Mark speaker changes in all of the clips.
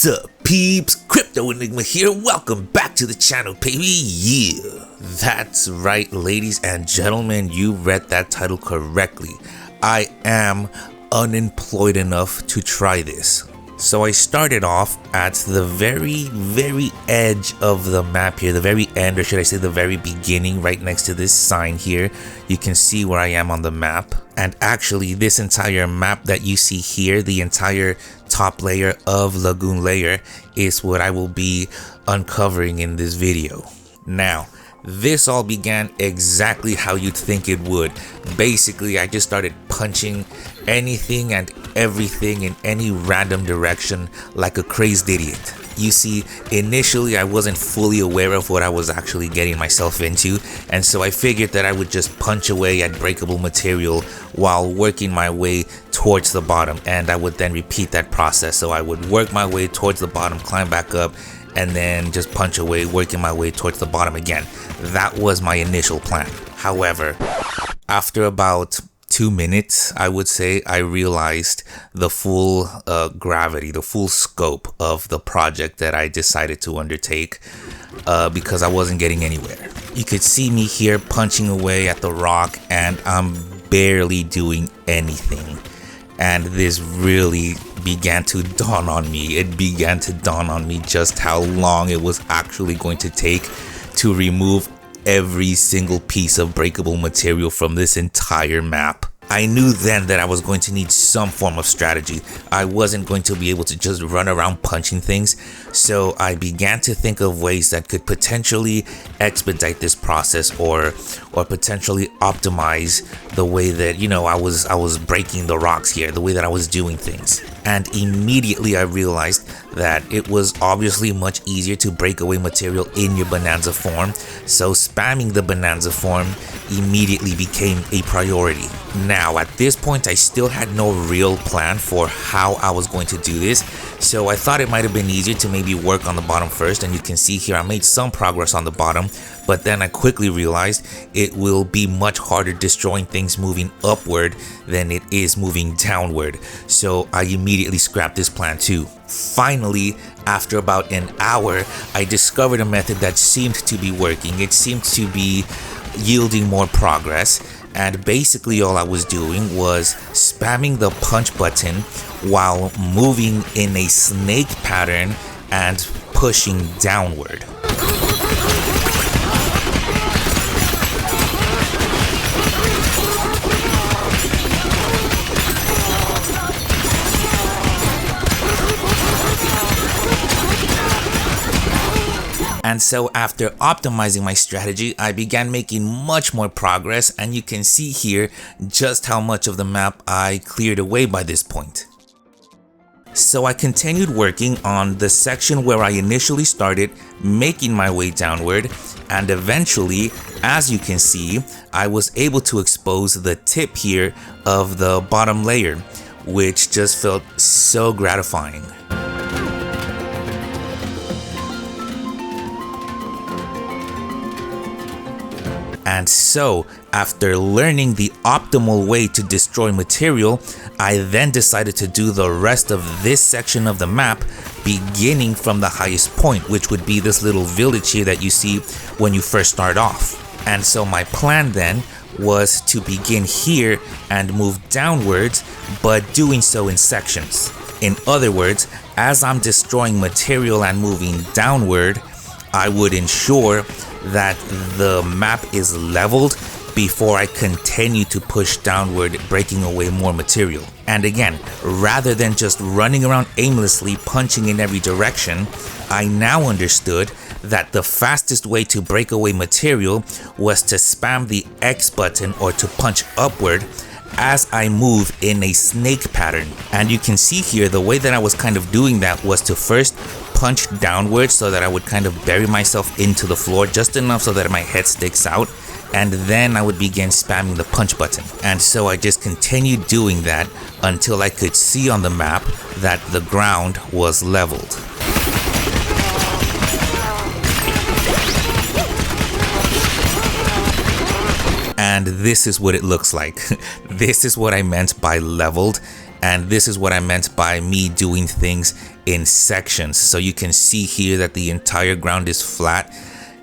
Speaker 1: What's up, peeps? Crypto Enigma here. Welcome back to the channel, baby. Yeah, that's right, ladies and gentlemen. You read that title correctly. I am unemployed enough to try this. So I started off at the very edge of the map here, the very end, or should I say the very beginning, right next to this sign here. You can see where I am on the map. And actually, this entire map that you see here, the entire top layer of Lagoon Layer, is what I will be uncovering in this video. Now, this all began exactly how you'd think it would. Basically, I just started punching anything and everything in any random direction like a crazed idiot. You see, initially I wasn't fully aware of what I was actually getting myself into, and so I figured that I would just punch away at breakable material while working my way towards the bottom, and I would then repeat that process. So I would work my way towards the bottom, climb back up, and then just punch away, working my way towards the bottom again. That was my initial plan. However, after about 2 minutes, I would say, I realized the full gravity, the full scope of the project that I decided to undertake because I wasn't getting anywhere. You could see me here punching away at the rock, and I'm barely doing anything. And this really began to dawn on me. It began to dawn on me just how long it was actually going to take to remove every single piece of breakable material from this entire map. I knew then that I was going to need some form of strategy. I wasn't going to be able to just run around punching things, so I began to think of ways that could potentially expedite this process or potentially optimize the way that, you know, I was breaking the rocks here, the way that I was doing things. And immediately I realized that it was obviously much easier to break away material in your Bananza form, so spamming the Bananza form immediately became a priority. Now, at this point, I still had no real plan for how I was going to do this, so I thought it might have been easier to maybe work on the bottom first, and you can see here I made some progress on the bottom, but then I quickly realized it will be much harder destroying things moving upward than it is moving downward, so I immediately scrapped this plan too. Finally, after about an hour, I discovered a method that seemed to be working. It seemed to be yielding more progress, and basically all I was doing was spamming the punch button while moving in a snake pattern and pushing downward. And so after optimizing my strategy, I began making much more progress, and you can see here just how much of the map I cleared away by this point. So I continued working on the section where I initially started, making my way downward, and eventually, as you can see, I was able to expose the tip here of the bottom layer, which just felt so gratifying. And so, after learning the optimal way to destroy material, I then decided to do the rest of this section of the map, beginning from the highest point, which would be this little village here that you see when you first start off. And so my plan then was to begin here and move downwards, but doing so in sections. In other words, as I'm destroying material and moving downward, I would ensure that the map is leveled before I continue to push downward, breaking away more material. And again, rather than just running around aimlessly punching in every direction, I now understood that the fastest way to break away material was to spam the X button or to punch upward as I move in a snake pattern. And you can see here the way that I was kind of doing that was to first punch downwards so that I would kind of bury myself into the floor just enough so that my head sticks out, and then I would begin spamming the punch button. And so I just continued doing that until I could see on the map that the ground was leveled. And this is what it looks like. This is what I meant by leveled, and this is what I meant by me doing things in sections. So you can see here that the entire ground is flat.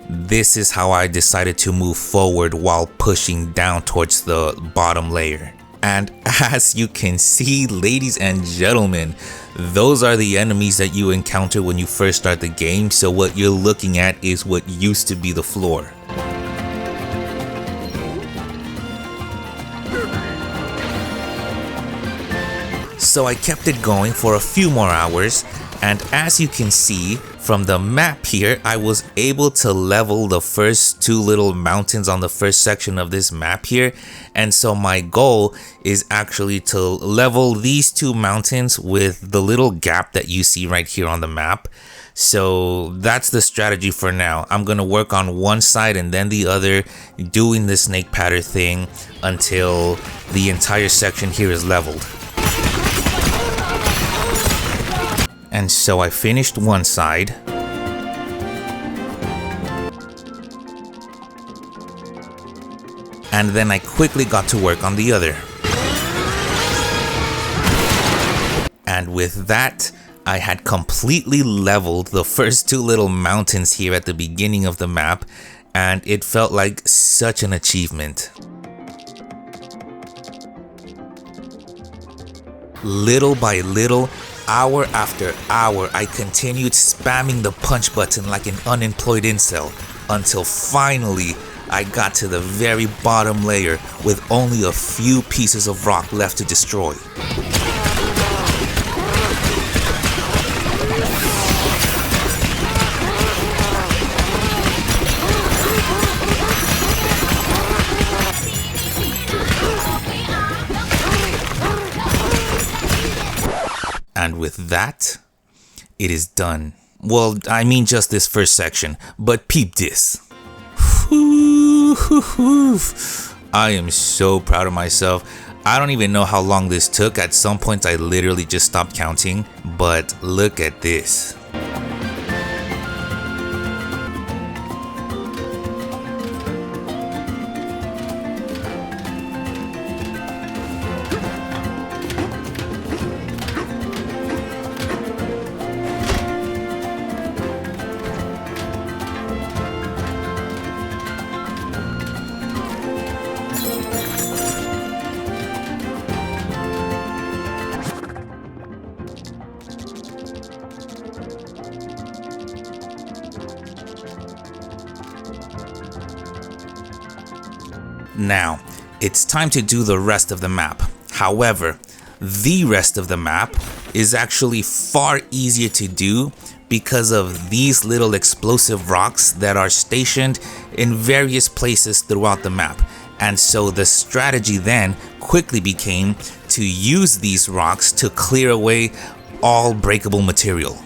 Speaker 1: This is how I decided to move forward while pushing down towards the bottom layer. And as you can see, ladies and gentlemen, those are the enemies that you encounter when you first start the game. So what you're looking at is what used to be the floor. So I kept it going for a few more hours, and as you can see from the map here, I was able to level the first two little mountains on the first section of this map here. And so my goal is actually to level these two mountains with the little gap that you see right here on the map. So that's the strategy for now. I'm gonna work on one side and then the other, doing the snake pattern thing until the entire section here is leveled. And so I finished one side. And then I quickly got to work on the other. And with that, I had completely leveled the first two little mountains here at the beginning of the map, and it felt like such an achievement. Little by little, hour after hour, I continued spamming the punch button like an unemployed incel until finally I got to the very bottom layer with only a few pieces of rock left to destroy. And with that, it is done. Well, I mean just this first section, but peep this. I am so proud of myself. I don't even know how long this took. At some point I literally just stopped counting, but look at this. Now, it's time to do the rest of the map. However, the rest of the map is actually far easier to do because of these little explosive rocks that are stationed in various places throughout the map. And so the strategy then quickly became to use these rocks to clear away all breakable material.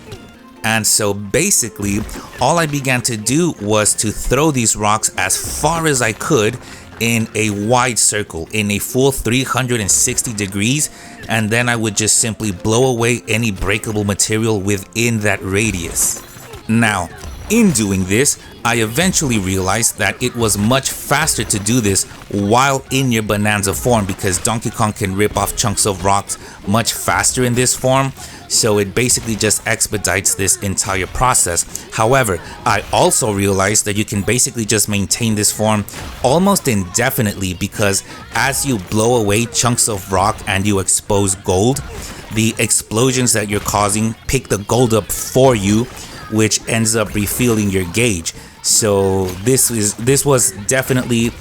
Speaker 1: And so basically, all I began to do was to throw these rocks as far as I could in a wide circle, in a full 360 degrees, and then I would just simply blow away any breakable material within that radius. Now, in doing this, I eventually realized that it was much faster to do this while in your Bananza form, because Donkey Kong can rip off chunks of rocks much faster in this form, so it basically just expedites this entire process. However, I also realized that you can basically just maintain this form almost indefinitely, because as you blow away chunks of rock and you expose gold, the explosions that you're causing pick the gold up for you, which ends up refilling your gauge. So this was definitely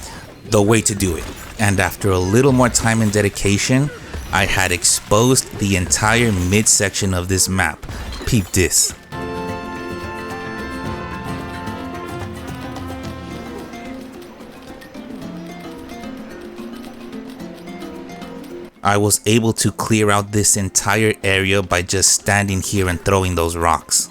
Speaker 1: the way to do it. And after a little more time and dedication, I had exposed the entire midsection of this map. Peep this. I was able to clear out this entire area by just standing here and throwing those rocks.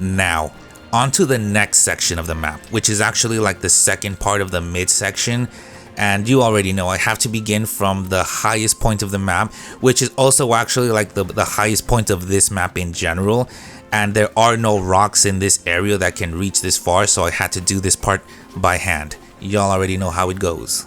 Speaker 1: Now, onto the next section of the map, which is actually like the second part of the midsection. And you already know I have to begin from the highest point of the map, which is also actually like the highest point of this map in general. and there are no rocks in this area that can reach this far, so I had to do this part by hand. Y'all already know how it goes.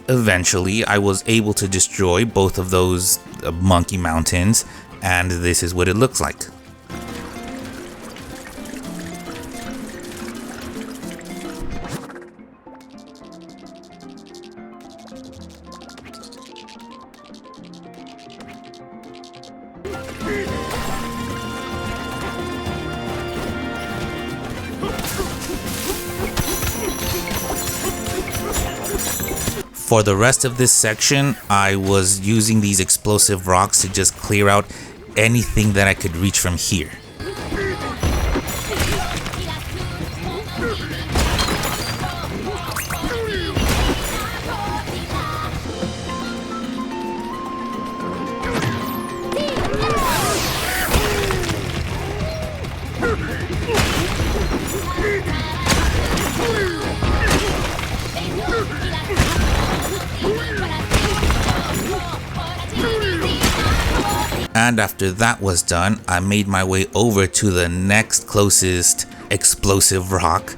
Speaker 1: Eventually, I was able to destroy both of those monkey mountains, and this is what it looks like. For the rest of this section, I was using these explosive rocks to just clear out anything that I could reach from here. And after that was done, I made my way over to the next closest explosive rock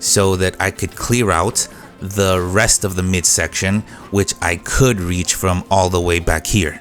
Speaker 1: so that I could clear out the rest of the midsection, which I could reach from all the way back here.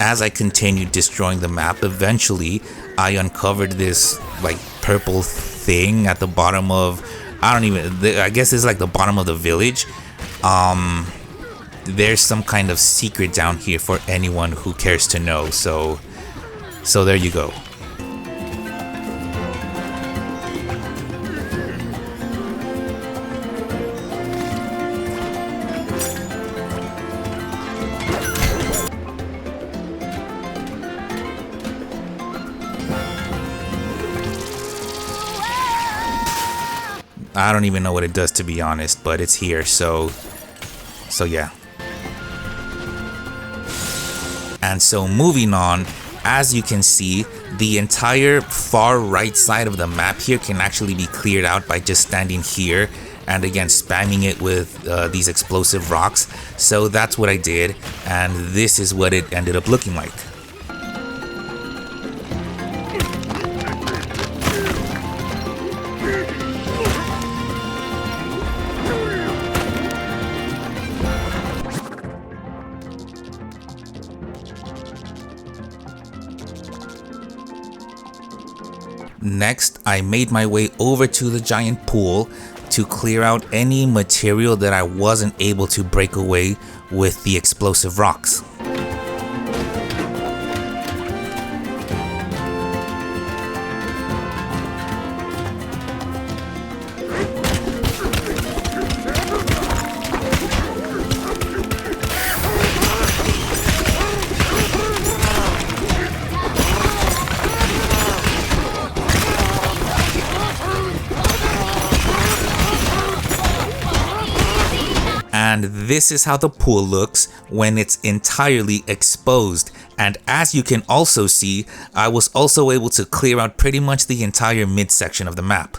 Speaker 1: As I continued destroying the map, eventually I uncovered this like purple thing at the bottom of, I guess it's like the bottom of the village. There's some kind of secret down here for anyone who cares to know, so there you go. I don't even know what it does, to be honest, but it's here, so yeah. And so moving on, as you can see, the entire far right side of the map here can actually be cleared out by just standing here and again spamming it with these explosive rocks. So that's what I did, and this is what it ended up looking like. Next, I made my way over to the giant pool to clear out any material that I wasn't able to break away with the explosive rocks. And this is how the pool looks when it's entirely exposed. And as you can also see, I was also able to clear out pretty much the entire midsection of the map.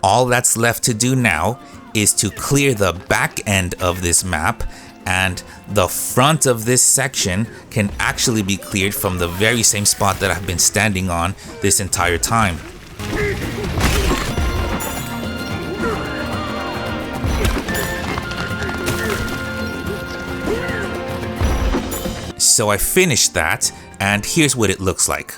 Speaker 1: All that's left to do now is to clear the back end of this map, and the front of this section can actually be cleared from the very same spot that I've been standing on this entire time. So I finished that, and here's what it looks like.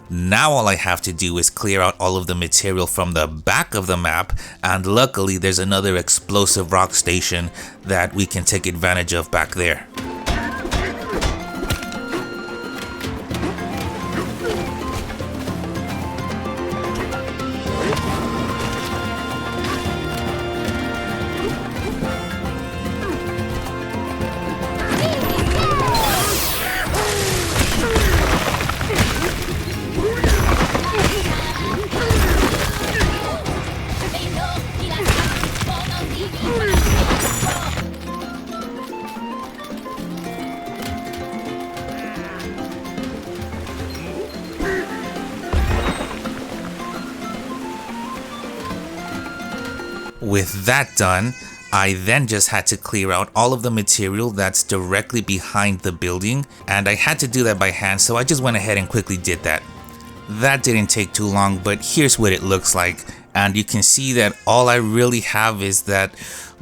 Speaker 1: Now all I have to do is clear out all of the material from the back of the map, and luckily there's another explosive rock station that we can take advantage of back there. With that done, I then just had to clear out all of the material that's directly behind the building, and I had to do that by hand, so I just went ahead and quickly did that. That didn't take too long, but here's what it looks like, and you can see that all I really have is that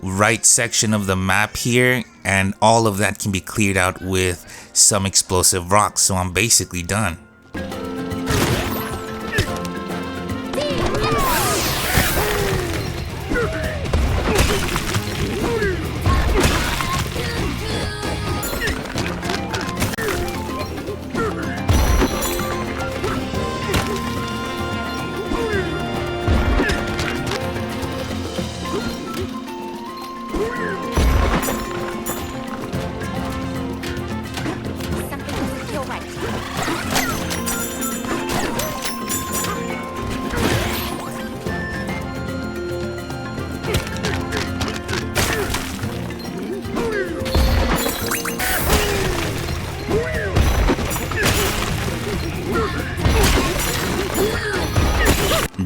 Speaker 1: right section of the map here, and all of that can be cleared out with some explosive rocks, so I'm basically done.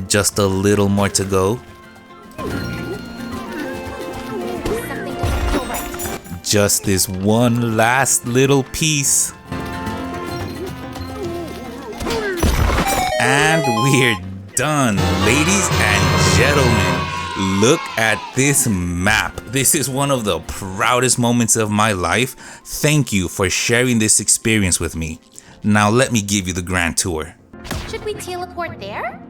Speaker 1: Just a little more to go. Just this one last little piece. And we're done, ladies and gentlemen. Look at this map. This is one of the proudest moments of my life. Thank you for sharing this experience with me. Now let me give you the grand tour.
Speaker 2: Should we teleport there?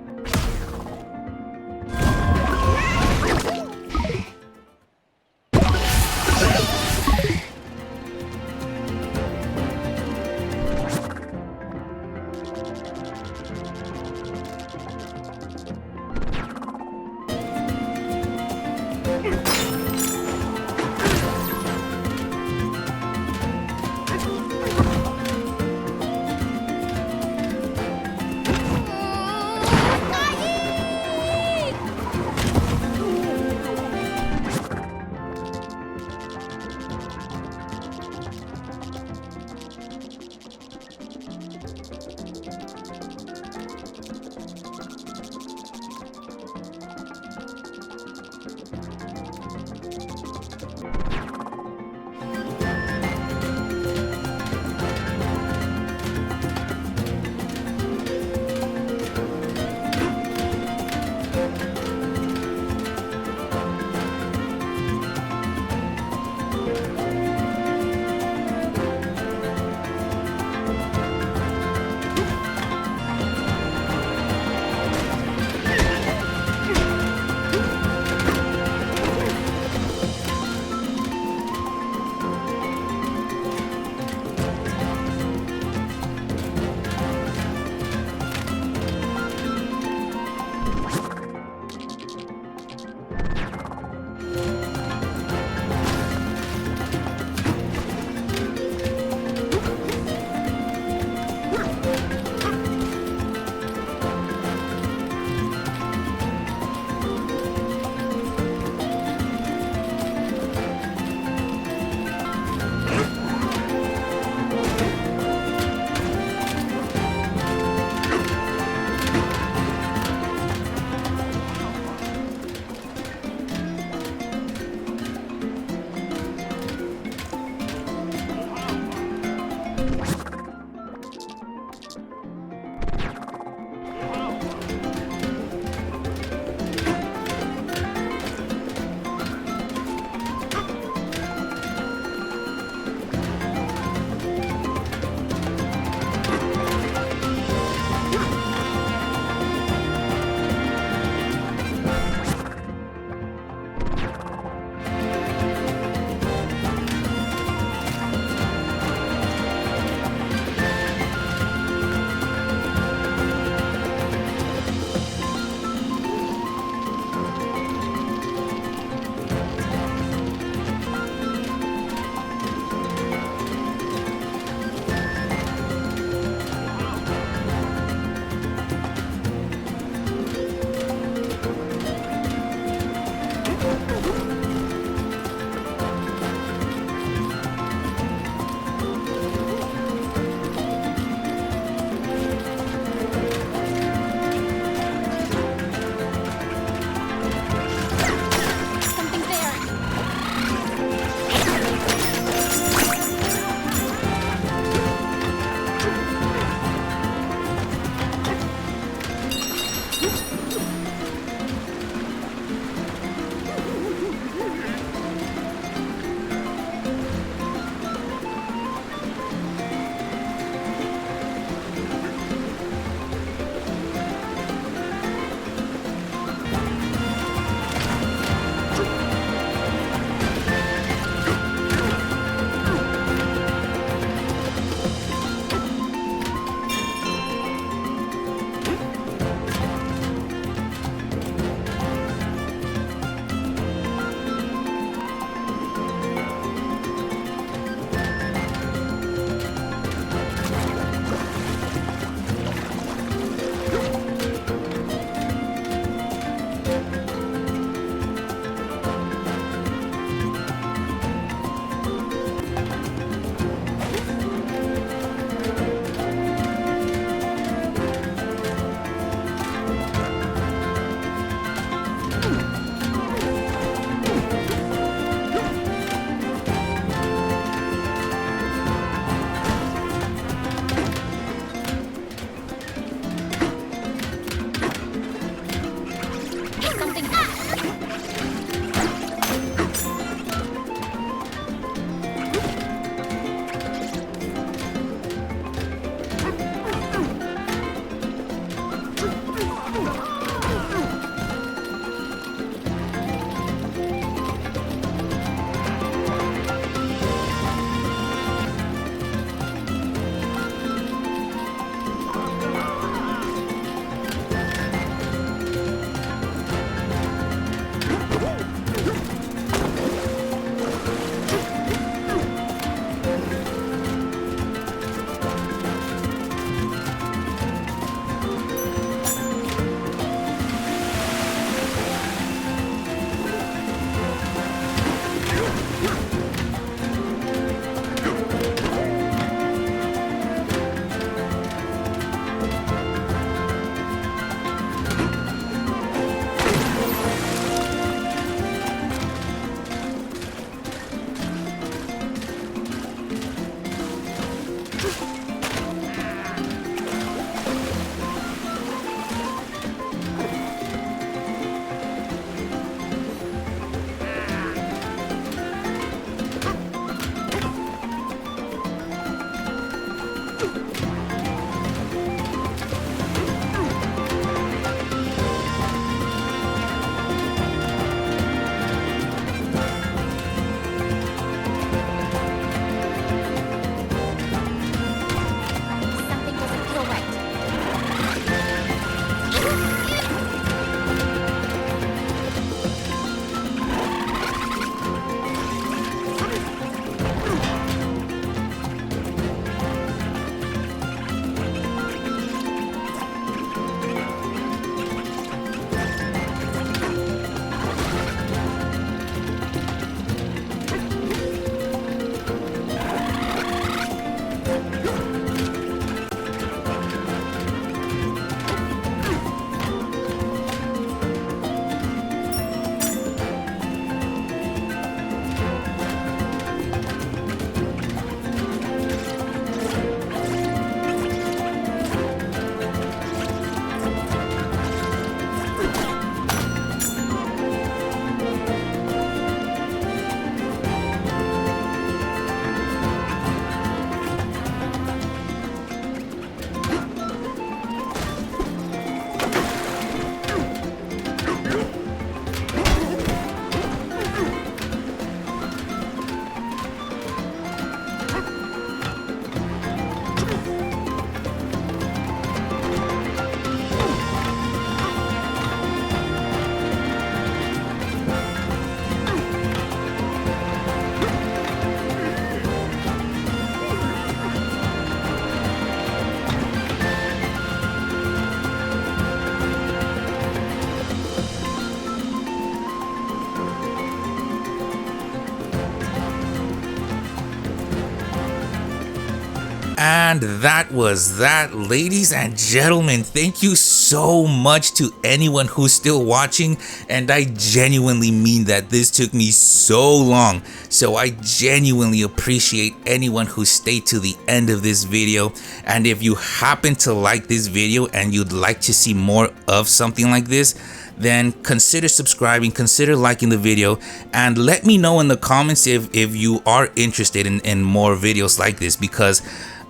Speaker 1: And that was that, ladies and gentlemen. Thank you so much to anyone who's still watching, and I genuinely mean that. This took me so long, so I genuinely appreciate anyone who stayed to the end of this video. And if you happen to like this video and you'd like to see more of something like this, then consider subscribing, consider liking the video, and let me know in the comments if you are interested in more videos like this, because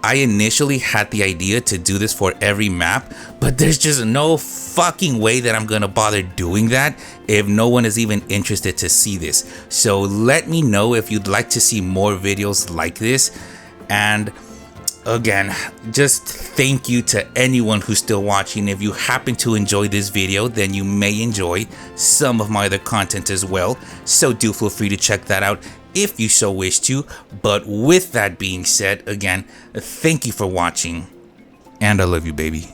Speaker 1: I initially had the idea to do this for every map, but there's just no fucking way that I'm gonna bother doing that if no one is even interested to see this. So let me know if you'd like to see more videos like this. And again, just thank you to anyone who's still watching. If you happen to enjoy this video, then you may enjoy some of my other content as well, so do feel free to check that out if you so wish to. But with that being said, again, thank you for watching, and I love you, baby.